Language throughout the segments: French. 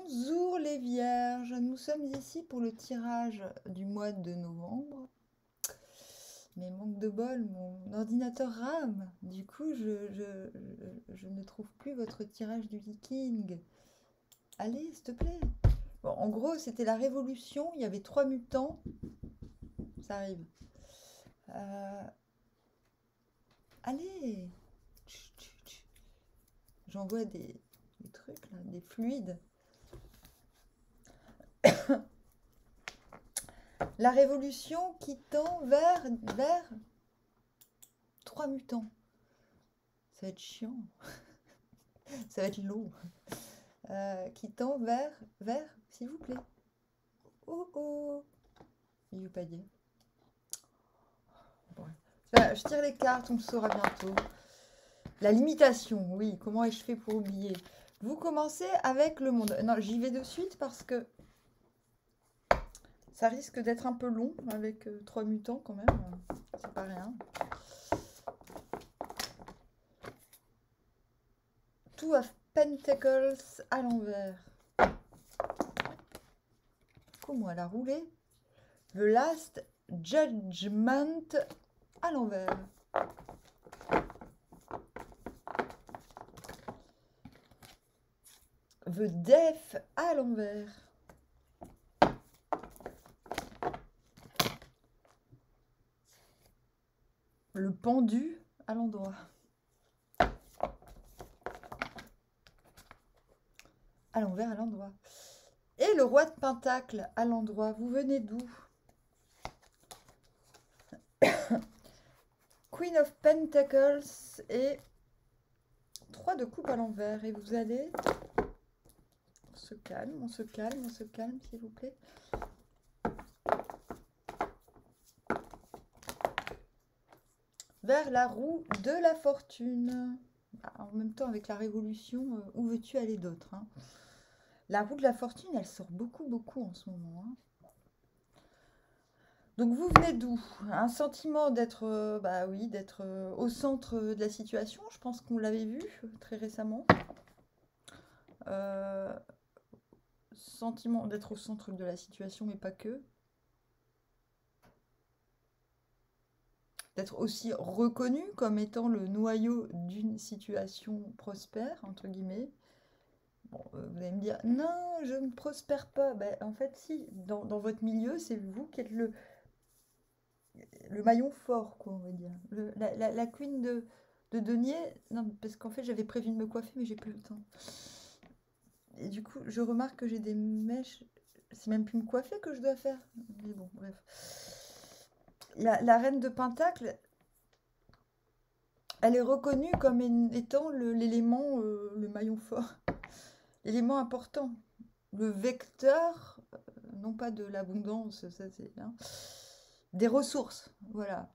Bonjour les vierges, nous sommes ici pour le tirage du mois de novembre. Mais manque de bol, mon ordinateur rame. Du coup, je ne trouve plus votre tirage du Viking. Allez, s'il te plaît. Bon, en gros, c'était la révolution, il y avait 3 mutants. Ça arrive. Allez. J'envoie des trucs, là, des fluides. La révolution qui tend vers 3 mutants. Ça va être chiant. Ça va être long. Qui tend vers, s'il vous plaît. Oh oh. Il veut pas dire. Bon. Je tire les cartes, on le saura bientôt. La limitation, oui. Comment ai-je fait pour oublier? Vous commencez avec le monde. Non, j'y vais de suite parce que ça risque d'être un peu long avec 3 mutants quand même. C'est pas rien. Two of Pentacles à l'envers. Comment elle a roulé? The Last Judgment à l'envers. The Death à l'envers. Le pendu à l'endroit. À l'envers, à l'endroit. Et le roi de Pentacle à l'endroit. Vous venez d'où? Queen of Pentacles et 3 de coupe à l'envers. Et vous allez... On se calme, on se calme, on se calme, s'il vous plaît. Vers la roue de la fortune. En même temps, avec la révolution, où veux-tu aller d'autre, hein? La roue de la fortune, elle sort beaucoup, beaucoup en ce moment, hein. Donc vous venez d'où? Un sentiment d'être oui, d'être au centre de la situation. Je pense qu'on l'avait vu très récemment. Sentiment d'être au centre de la situation, mais pas que. D'être aussi reconnu comme étant le noyau d'une situation prospère, entre guillemets. Bon, vous allez me dire, non, je ne prospère pas. Ben, en fait, si, dans votre milieu, c'est vous qui êtes le maillon fort, quoi, on va dire. La queen de denier, non, parce qu'en fait, j'avais prévu de me coiffer, mais j'ai plus le temps. Et du coup, je remarque que j'ai des mèches. C'est même plus me coiffer que je dois faire. Mais bon, bref. La reine de Pentacle, elle est reconnue comme étant l'élément, le maillon fort, l'élément important, le vecteur, non pas de l'abondance, ça c'est bien, des ressources, voilà.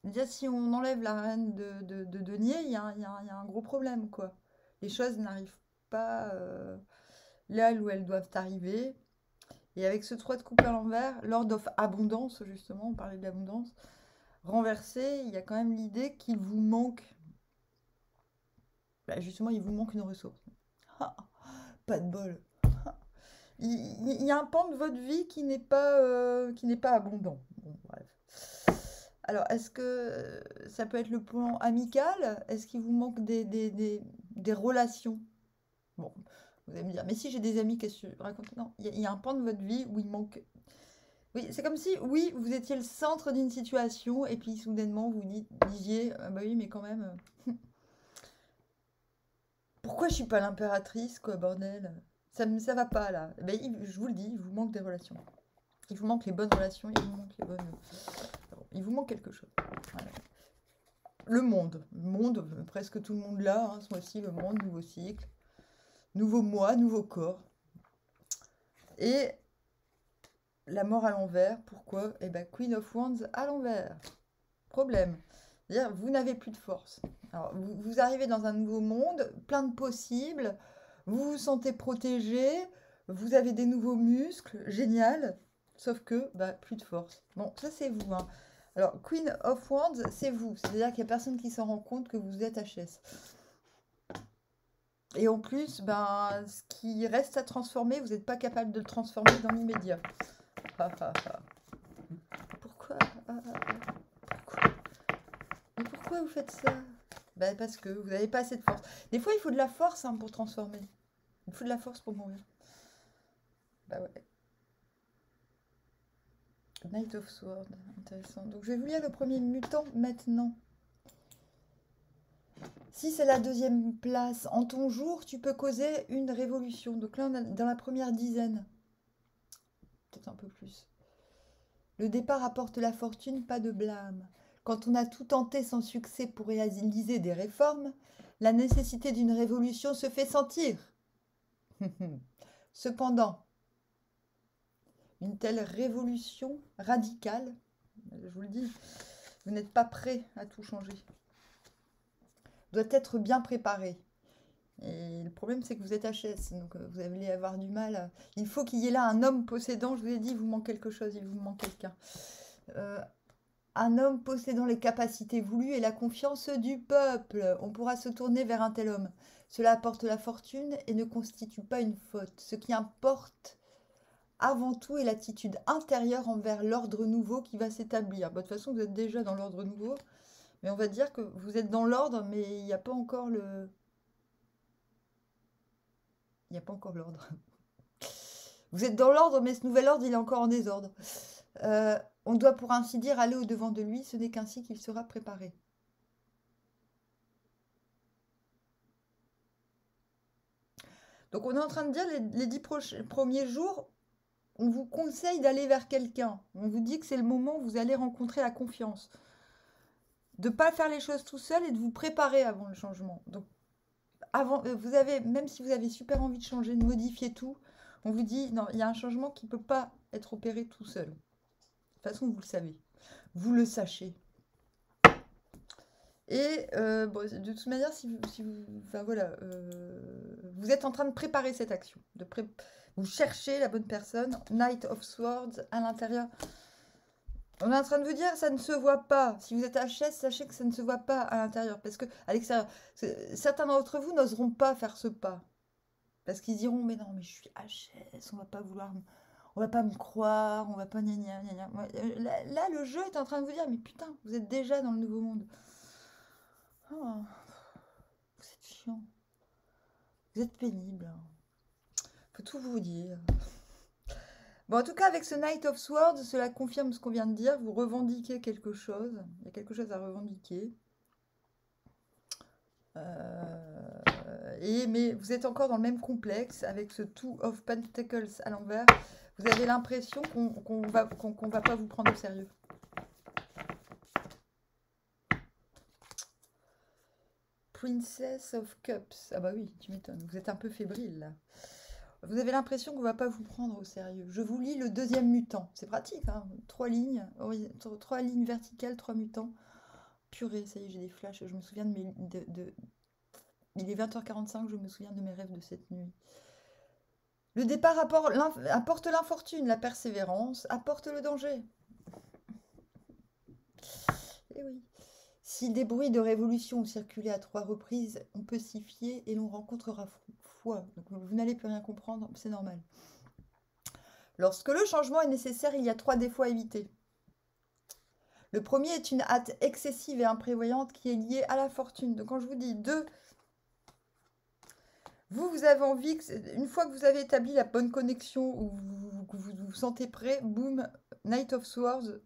Déjà, si on enlève la reine de denier, il y a un gros problème, quoi. Les choses n'arrivent pas là où elles doivent arriver. Et avec ce 3 de coupe à l'envers, Lord of Abondance, justement, on parlait de l'abondance, renversé, il y a quand même l'idée qu'il vous manque, justement, il vous manque une ressource. Ah, pas de bol. Il y a un pan de votre vie qui n'est pas abondant. Bon, bref. Alors, est-ce que ça peut être le plan amical? Est-ce qu'il vous manque des relations? Bon, vous allez me dire, mais si j'ai des amis, qu'est-ce que je raconte? Non, il y a un pan de votre vie où il manque... Oui, c'est comme si, oui, vous étiez le centre d'une situation et puis soudainement vous disiez, ah bah oui, mais quand même, pourquoi je suis pas l'impératrice, quoi, bordel? Ça va pas là. Ben, je vous le dis, il vous manque des relations. Il vous manque les bonnes relations, il vous manque les bonnes... Il vous manque quelque chose. Voilà. Le monde, presque tout le monde là, hein, ce mois-ci, le monde, nouveau cycle, nouveau mois, nouveau corps. Et la mort à l'envers, pourquoi? Eh ben, Queen of Wands à l'envers. Problème. C'est-à-dire, vous n'avez plus de force. Alors, vous arrivez dans un nouveau monde, plein de possibles, vous vous sentez protégé, vous avez des nouveaux muscles, génial, sauf que, plus de force. Bon, ça c'est vous, hein. Alors, Queen of Wands, c'est vous. C'est-à-dire qu'il n'y a personne qui s'en rend compte que vous êtes HS. Et en plus, ben, ce qui reste à transformer, vous n'êtes pas capable de le transformer dans l'immédiat. Pourquoi? Pourquoi? Mais pourquoi vous faites ça? Ben, parce que vous n'avez pas assez de force. Des fois, il faut de la force hein, pour transformer. Il faut de la force pour mourir. Bah ouais. Knight of Sword, intéressant. Donc je vais vous lire le premier mutant maintenant. Si c'est la deuxième place, en ton jour, tu peux causer une révolution. Donc là, on est dans la première dizaine. Peut-être un peu plus. Le départ apporte la fortune, pas de blâme. Quand on a tout tenté sans succès pour réaliser des réformes, la nécessité d'une révolution se fait sentir. Cependant, une telle révolution radicale, je vous le dis, vous n'êtes pas prêt à tout changer, doit être bien préparée. Et le problème, c'est que vous êtes HS, donc vous allez avoir du mal. Il faut qu'il y ait là un homme possédant, je vous ai dit, il vous manque quelque chose, il vous manque quelqu'un. Un homme possédant les capacités voulues et la confiance du peuple. On pourra se tourner vers un tel homme. Cela apporte la fortune et ne constitue pas une faute. Ce qui importe avant tout est l'attitude intérieure envers l'ordre nouveau qui va s'établir. De toute façon, vous êtes déjà dans l'ordre nouveau, mais on va dire que vous êtes dans l'ordre, mais il n'y a pas encore le... Il n'y a pas encore l'ordre. Vous êtes dans l'ordre, mais ce nouvel ordre, il est encore en désordre. On doit pour ainsi dire aller au-devant de lui, ce n'est qu'ainsi qu'il sera préparé. Donc on est en train de dire, les 10 premiers jours, on vous conseille d'aller vers quelqu'un. On vous dit que c'est le moment où vous allez rencontrer la confiance. De ne pas faire les choses tout seul et de vous préparer avant le changement. Donc, avant, vous avez, même si vous avez super envie de changer, de modifier tout, on vous dit, non, il y a un changement qui ne peut pas être opéré tout seul. De toute façon, vous le savez. Vous le sachez. Et bon, de toute manière, enfin, voilà, vous êtes en train de préparer cette action. Vous cherchez la bonne personne. Knight of Swords à l'intérieur. On est en train de vous dire, ça ne se voit pas. Si vous êtes HS, sachez que ça ne se voit pas à l'intérieur. Parce que à l'extérieur, certains d'entre vous n'oseront pas faire ce pas. Parce qu'ils diront, mais non, mais je suis HS, on va pas vouloir... On va pas me croire, on va pas... Gna, gna, gna, gna. Là, le jeu est en train de vous dire, mais putain, vous êtes déjà dans le nouveau monde. Oh, vous êtes chiant. Vous êtes pénible. Faut tout vous dire. Bon, en tout cas, avec ce Knight of Swords, cela confirme ce qu'on vient de dire. Vous revendiquez quelque chose. Il y a quelque chose à revendiquer. Mais vous êtes encore dans le même complexe avec ce Two of Pentacles à l'envers. Vous avez l'impression qu'on va pas vous prendre au sérieux. Princess of Cups. Ah bah oui, tu m'étonnes. Vous êtes un peu fébrile là. Vous avez l'impression qu'on ne va pas vous prendre au sérieux. Je vous lis le deuxième mutant. C'est pratique, hein, 3 lignes, 3 lignes verticales, 3 mutants. Purée, ça y est, j'ai des flashs. Je me souviens de mes... Il est 20h45, je me souviens de mes rêves de cette nuit. Le départ apporte l'infortune, la persévérance apporte le danger. Eh oui. Si des bruits de révolution ont circulé à 3 reprises, on peut s'y fier et l'on rencontrera foi. Donc vous n'allez plus rien comprendre, c'est normal. Lorsque le changement est nécessaire, il y a 3 défauts à éviter. Le premier est une hâte excessive et imprévoyante qui est liée à la fortune. Donc quand je vous dis 2, vous avez envie, une fois que vous avez établi la bonne connexion, ou vous vous sentez prêt, boum, Knight of Swords,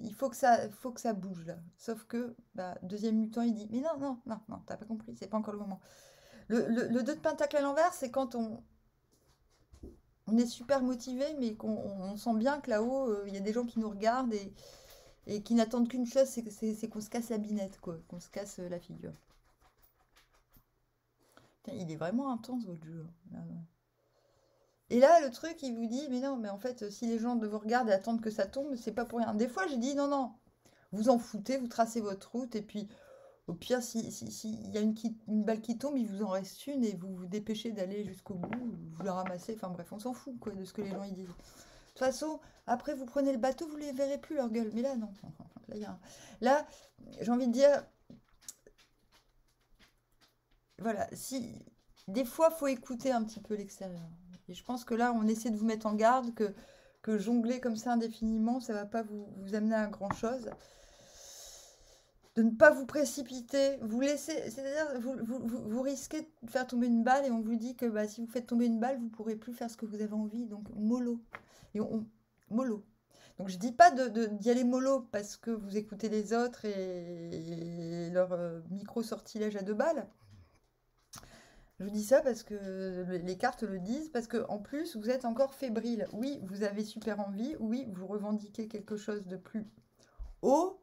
il faut que ça bouge là. Sauf que, deuxième mutant, il dit, mais non, t'as pas compris, c'est pas encore le moment. Le 2 de pentacle à l'envers, c'est quand on est super motivé, mais qu'on sent bien que là-haut, il y a des gens qui nous regardent et qui n'attendent qu'une chose, c'est qu'on se casse la binette, quoi, qu'on se casse la figure. Il est vraiment intense, votre jeu. Et là, le truc, il vous dit, mais non, mais en fait, si les gens vous regardent et attendent que ça tombe, c'est pas pour rien. Des fois, j'ai dit, non, vous en foutez, vous tracez votre route, et puis, au pire, s'il y a une balle qui tombe, il vous en reste une, et vous vous dépêchez d'aller jusqu'au bout, vous la ramassez, enfin bref, on s'en fout, quoi, de ce que les gens ils disent. De toute façon, après, vous prenez le bateau, vous les verrez plus, leur gueule. Mais là, non. Là, j'ai envie de dire... voilà, si des fois, faut écouter un petit peu l'extérieur. Et je pense que là, on essaie de vous mettre en garde que jongler comme ça indéfiniment, ça va pas vous amener à grand-chose. De ne pas vous précipiter, vous laisser, c'est-à-dire vous risquez de faire tomber une balle et on vous dit que bah, si vous faites tomber une balle, vous ne pourrez plus faire ce que vous avez envie, donc mollo. Et mollo. Donc je dis pas d'y aller mollo parce que vous écoutez les autres et leur micro-sortilège à 2 balles. Je vous dis ça parce que les cartes le disent, parce que en plus vous êtes encore fébrile. Oui, vous avez super envie, oui, vous revendiquez quelque chose de plus haut,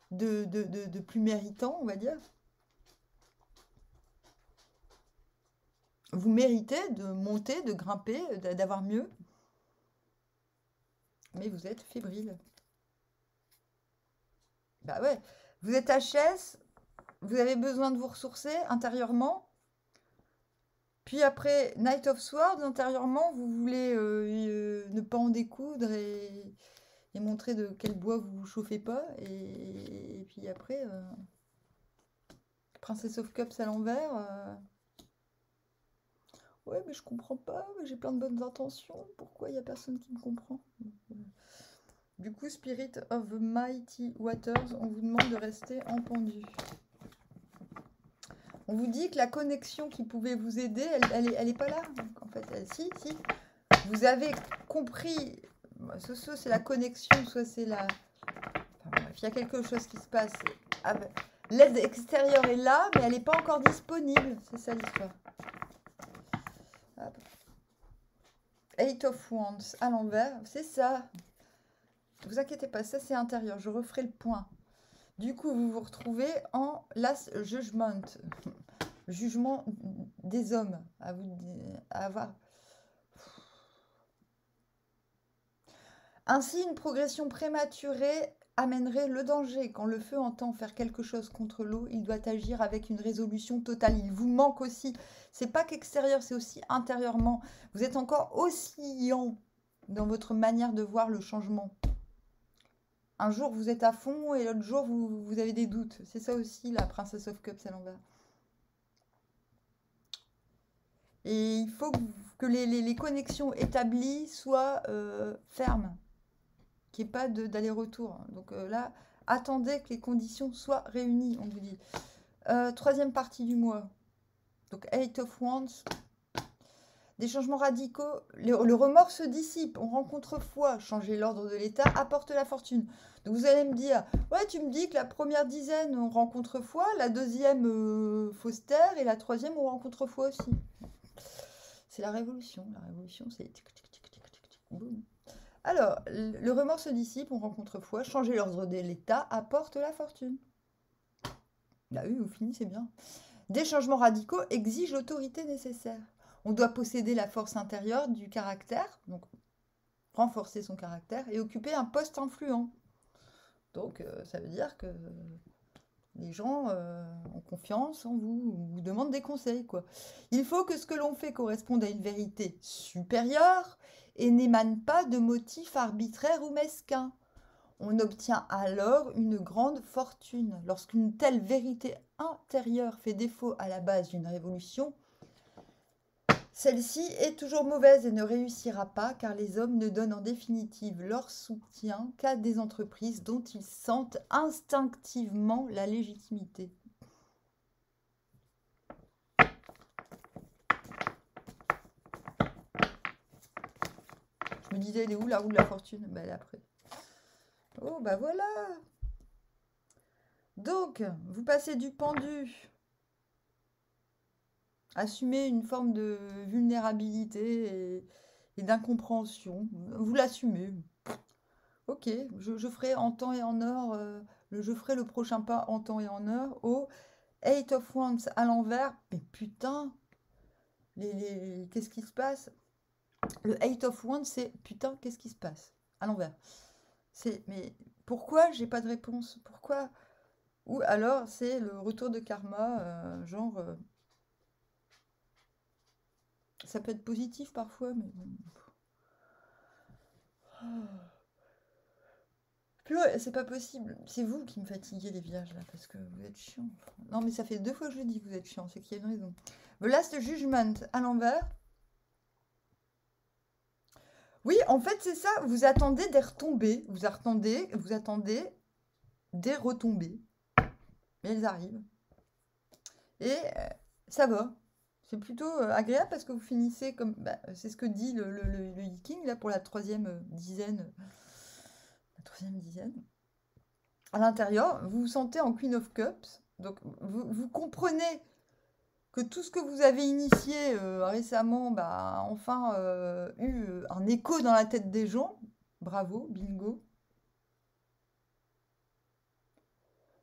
de plus méritant, on va dire. Vous méritez de monter, de grimper, d'avoir mieux. Mais vous êtes fébrile. Bah ouais, vous êtes HS, vous avez besoin de vous ressourcer intérieurement. Puis après, Knight of Swords, intérieurement, vous voulez ne pas en découdre et montrer de quel bois vous vous chauffez pas. Et puis après, Princess of Cups à l'envers. Ouais, mais je comprends pas, j'ai plein de bonnes intentions. Pourquoi il n'y a personne qui me comprend? Du coup, Spirit of the Mighty Waters, on vous demande de rester en pendu. On vous dit que la connexion qui pouvait vous aider, elle est pas là. Donc, en fait, si. Vous avez compris, soit c'est la connexion, soit c'est la... Enfin, bref, il y a quelque chose qui se passe. L'aide extérieure est là, mais elle n'est pas encore disponible. C'est ça l'histoire. Eight of Wands à l'envers, c'est ça. Ne vous inquiétez pas, ça c'est intérieur. Je referai le point. Du coup, vous vous retrouvez en Last Judgment. Jugement des hommes. À avoir. Ainsi, une progression prématurée amènerait le danger. Quand le feu entend faire quelque chose contre l'eau, il doit agir avec une résolution totale. Il vous manque aussi. C'est pas qu'extérieur, c'est aussi intérieurement. Vous êtes encore oscillant dans votre manière de voir le changement. Un jour, vous êtes à fond et l'autre jour, vous avez des doutes. C'est ça aussi, la Princess of Cups à l'envers. Et il faut que les connexions établies soient fermes. Qu'il n'y ait pas d'aller-retour. Donc là, attendez que les conditions soient réunies, on vous dit. Troisième partie du mois. Donc, Eight of Wands. Des changements radicaux. Le remords se dissipe. On rencontre foi. Changer l'ordre de l'état apporte la fortune. Donc, vous allez me dire, ouais, tu me dis que la première dizaine, on rencontre foi. La deuxième, fausse terre. Et la troisième, on rencontre foi aussi. C'est la révolution. La révolution, c'est... Boum. Alors, le remords se dissipe, on rencontre foi, changer l'ordre de l'état apporte la fortune. Bah oui, vous finissez bien. Des changements radicaux exigent l'autorité nécessaire. On doit posséder la force intérieure du caractère, donc renforcer son caractère, et occuper un poste influent. Donc, ça veut dire que les gens ont confiance en vous, vous demandent des conseils, quoi. Il faut que ce que l'on fait corresponde à une vérité supérieure et n'émane pas de motifs arbitraires ou mesquins. On obtient alors une grande fortune. Lorsqu'une telle vérité intérieure fait défaut à la base d'une révolution, celle-ci est toujours mauvaise et ne réussira pas car les hommes ne donnent en définitive leur soutien qu'à des entreprises dont ils sentent instinctivement la légitimité. Je me disais, elle est où la roue de la fortune? Ben, elle est après. Oh, bah voilà. Donc, vous passez du pendu. Assumez une forme de vulnérabilité et d'incompréhension. Vous l'assumez. Ok, je ferai en temps et en heure, je ferai le prochain pas en temps et en heure au Eight of Wands à l'envers. Mais putain, qu'est-ce qui se passe? Le Eight of Wands, c'est putain, qu'est-ce qui se passe? À l'envers. Mais pourquoi j'ai pas de réponse? Pourquoi? Ou alors c'est le retour de karma, genre... ça peut être positif parfois, mais bon. Purée, c'est pas possible. C'est vous qui me fatiguez, les vierges, là, parce que vous êtes chiants. Non, mais ça fait 2 fois que je dis que vous êtes chiants, c'est qu'il y a une raison. The Last Judgment à l'envers. Oui, en fait, c'est ça. Vous attendez des retombées. Vous attendez des retombées. Mais elles arrivent. Et ça va. C'est plutôt agréable parce que vous finissez comme... Bah, c'est ce que dit le Yiking, là, pour la troisième dizaine. La troisième dizaine. À l'intérieur, vous vous sentez en Queen of Cups. Donc, vous comprenez que tout ce que vous avez initié récemment, bah, enfin, eu un écho dans la tête des gens. Bravo, bingo.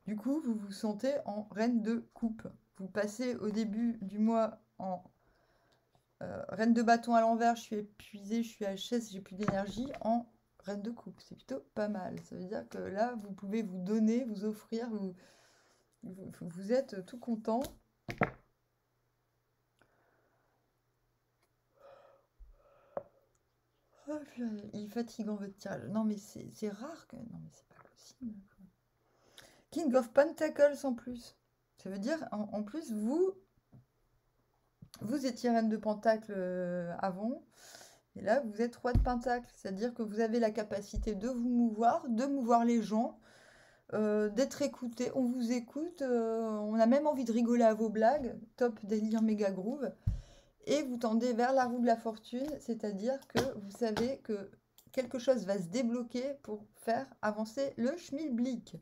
Du coup, vous vous sentez en reine de coupe. Vous passez au début du mois en reine de bâton à l'envers, je suis épuisée, je suis HS, j'ai plus d'énergie, en reine de coupe. C'est plutôt pas mal. Ça veut dire que là, vous pouvez vous donner, vous offrir, vous êtes tout content. Oh, il est fatigant votre tirage. Non, mais c'est rare que... Non, mais c'est pas possible. King of Pentacles en plus. Ça veut dire, en plus, vous étiez reine de Pentacle avant. Et là, vous êtes roi de Pentacle. C'est-à-dire que vous avez la capacité de vous mouvoir, de mouvoir les gens, d'être écouté. On vous écoute. On a même envie de rigoler à vos blagues. Top délire méga groove. Et vous tendez vers la roue de la fortune. C'est-à-dire que vous savez que quelque chose va se débloquer pour faire avancer le schmilblick.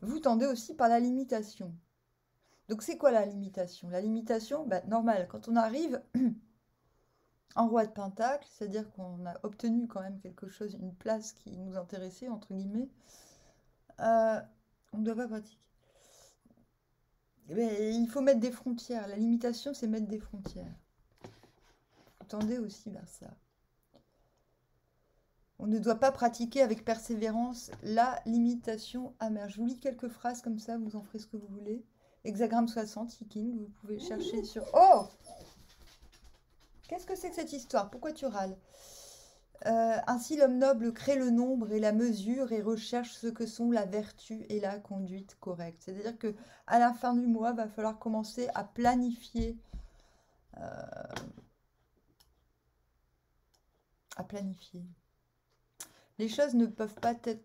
Vous tendez aussi par la limitation. Donc, c'est quoi la limitation? La limitation, bah, normal, quand on arrive en roi de Pentacle, c'est-à-dire qu'on a obtenu quand même quelque chose, une place qui nous intéressait, entre guillemets, on ne doit pas pratiquer. Mais il faut mettre des frontières. La limitation, c'est mettre des frontières. Vous tendez aussi vers ça. On ne doit pas pratiquer avec persévérance la limitation amère. Je vous lis quelques phrases comme ça, vous en ferez ce que vous voulez. Hexagramme 60, Yiking, vous pouvez chercher sur... Oh! Qu'est-ce que c'est que cette histoire? Pourquoi tu râles? Ainsi, l'homme noble crée le nombre et la mesure et recherche ce que sont la vertu et la conduite correcte. C'est-à-dire que à la fin du mois, il va falloir commencer à planifier. Les choses ne peuvent pas être,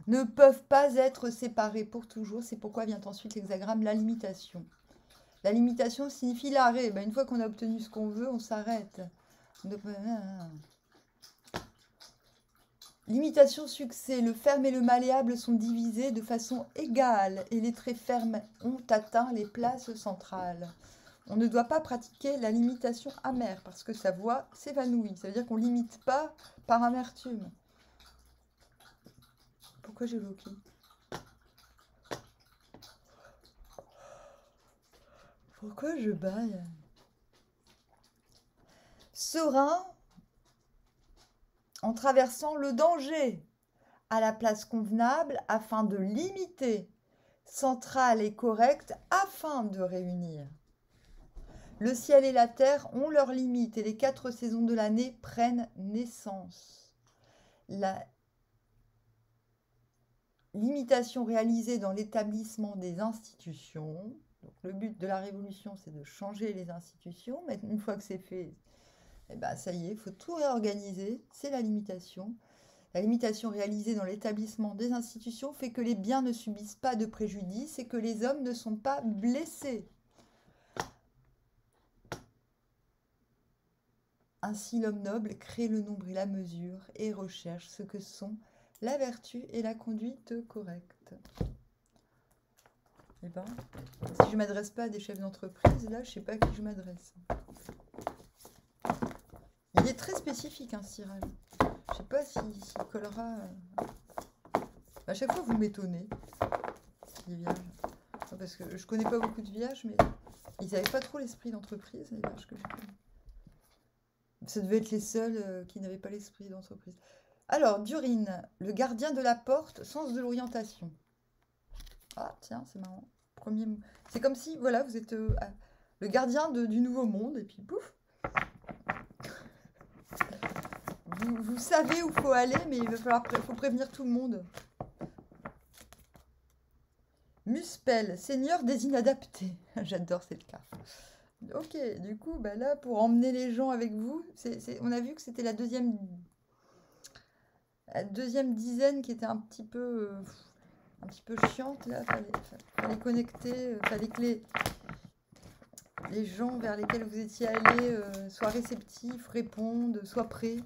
ne peuvent pas être séparées pour toujours. C'est pourquoi vient ensuite l'hexagramme, la limitation. La limitation signifie l'arrêt. Ben, une fois qu'on a obtenu ce qu'on veut, on s'arrête. Limitation, succès. Le ferme et le malléable sont divisés de façon égale et les traits fermes ont atteint les places centrales. On ne doit pas pratiquer la limitation amère parce que sa voix s'évanouit. Ça veut dire qu'on ne limite pas par amertume. Pourquoi j'ai bloqué? Pourquoi je baille? Serein en traversant le danger à la place convenable afin de limiter. Centrale et correcte afin de réunir. Le ciel et la terre ont leurs limites et les 4 saisons de l'année prennent naissance. La limitation réalisée dans l'établissement des institutions. Donc, le but de la révolution, c'est de changer les institutions. Mais une fois que c'est fait, eh ben, ça y est, il faut tout réorganiser. C'est la limitation. La limitation réalisée dans l'établissement des institutions fait que les biens ne subissent pas de préjudice et que les hommes ne sont pas blessés. Ainsi, l'homme noble crée le nombre et la mesure et recherche ce que sont la vertu et la conduite correcte. Eh ben, si je ne m'adresse pas à des chefs d'entreprise, là, je ne sais pas à qui je m'adresse. Il est très spécifique, hein, ce tirage. Je ne sais pas s'il collera... À chaque fois, vous m'étonnez, les vierges. Parce que je ne connais pas beaucoup de vierges, mais ils n'avaient pas trop l'esprit d'entreprise, les vierges que j'ai connues. Ça devait être les seuls qui n'avaient pas l'esprit d'entreprise. Alors, Durine, le gardien de la porte, sens de l'orientation. Ah, tiens, c'est marrant. C'est comme si, voilà, vous êtes le gardien du nouveau monde, et puis pouf. vous savez où il faut aller, mais il va falloir faut prévenir tout le monde. Muspel, seigneur des inadaptés. J'adore cette carte. Ok, du coup, bah là, pour emmener les gens avec vous, on a vu que c'était la deuxième dizaine qui était un petit peu chiante. Là, fallait connecter, fallait que les gens vers lesquels vous étiez allés soient réceptifs, répondent, soient prêts.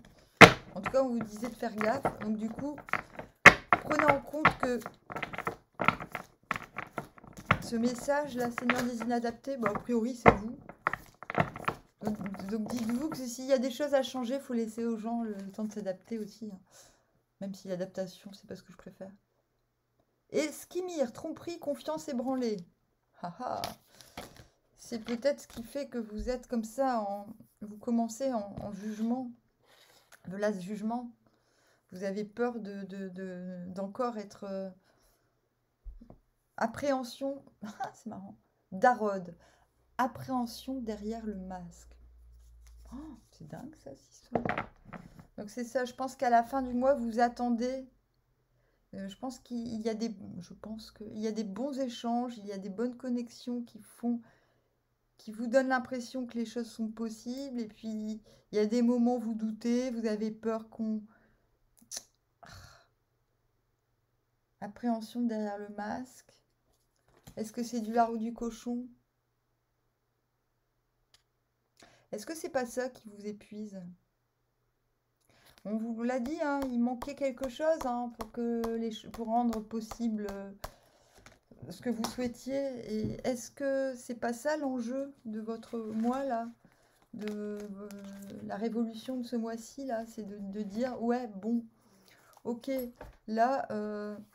En tout cas, on vous disait de faire gaffe. Donc du coup, prenez en compte que ce message, là, Seigneur des inadaptés, bon, a priori, c'est vous. Donc dites-vous que s'il y a des choses à changer, il faut laisser aux gens le temps de s'adapter aussi. Hein. Même si l'adaptation, c'est pas ce que je préfère. Et Skimir, tromperie, confiance ébranlée. Haha. C'est peut-être ce qui fait que vous êtes comme ça, vous commencez en jugement, de là, ce jugement. Vous avez peur d'encore être appréhension, c'est marrant, d'Arod, appréhension derrière le masque. Oh, c'est dingue ça, cette histoire. Donc c'est ça, je pense qu'à la fin du mois, vous attendez. Je pense qu'il y a des bons échanges, il y a des bonnes connexions qui vous donnent l'impression que les choses sont possibles. Et puis, il y a des moments où vous doutez, vous avez peur qu'on... Appréhension derrière le masque. Est-ce que c'est du lard ou du cochon? Est-ce que c'est pas ça qui vous épuise? On vous l'a dit, hein, il manquait quelque chose hein, pour rendre possible ce que vous souhaitiez. Et est-ce que c'est pas ça l'enjeu de votre mois là, de la révolution de ce mois-ci là, c'est de dire ouais bon, ok, là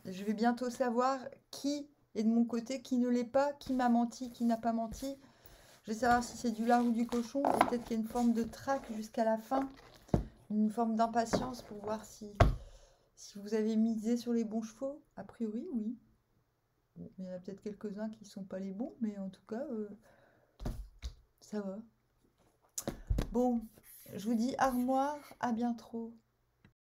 je vais bientôt savoir qui est de mon côté, qui ne l'est pas, qui m'a menti, qui n'a pas menti. Je vais savoir si c'est du lard ou du cochon. Et peut-être qu'il y a une forme de trac jusqu'à la fin, une forme d'impatience pour voir si vous avez misé sur les bons chevaux. A priori, oui. Bon, il y en a peut-être quelques-uns qui ne sont pas les bons, mais en tout cas, ça va. Bon, je vous dis armoire, à bien trop.